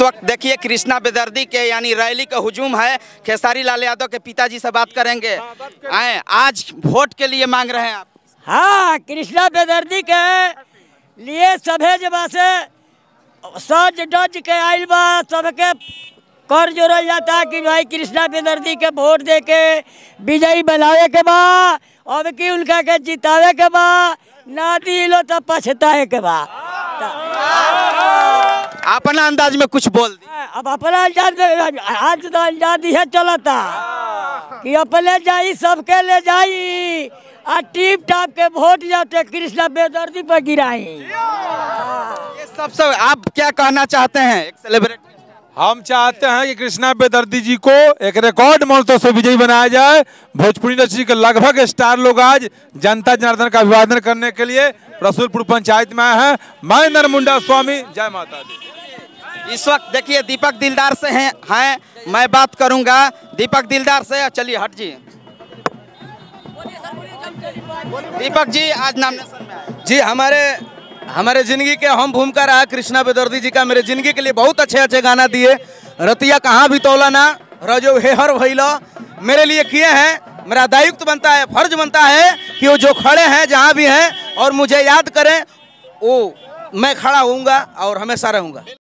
इस वक्त देखिए कृष्णा बेदर्दी के यानी रैली का हुजूम है। खेसारी लाल यादव के पिताजी से बात करेंगे। आए आज वोट के लिए मांग रहे हैं आप? हाँ, कृष्णा बेदर्दी के लिए सभे जब से सज डज के आयल बा, सबके कर जोड़ल जाता है कि भाई कृष्णा बेदर्दी के वोट दे के विजयी बनावे के बा, अब की उनका के जितावे के बा, ना दिलो तो पछताए के बा। अपना अंदाज में कुछ बोल दी। अब अपना अंदाज में आज तो अंदाज है चलता कि अपने जाई सबके ले जाई आ टीप टाप के वोट जाते कृष्णा बेदर्दी पर गिराई। ये सबसे आप क्या कहना चाहते हैं एक सेलिब्रिटी? हम चाहते हैं कि कृष्णा बेदर्दी जी को एक रिकॉर्ड मतों से विजयी बनाया जाए। भोजपुरी इंडस्ट्री के लगभग स्टार लोग आज जनता जनार्दन का अभिवादन करने के लिए रसूलपुर पंचायत में आए हैं। मैं नरमुंडा स्वामी, जय माता दी। इस वक्त देखिए दीपक दिलदार से हैं मैं बात करूंगा दीपक दिलदार से। चलिए हट जी। दीपक जी आज नॉमिनेशन में आए जी। हमारे जिंदगी के अहम भूमिका रहा कृष्णा बेदर्दी जी का। मेरे जिंदगी के लिए बहुत अच्छे अच्छे गाना दिए। रतिया कहाँ भी तौला ना रजो हेहर भइलो मेरे लिए किए हैं। मेरा दायित्व बनता है, फर्ज बनता है कि वो जो खड़े हैं जहाँ भी हैं और मुझे याद करें, वो मैं खड़ा होऊंगा और हमेशा रहूंगा।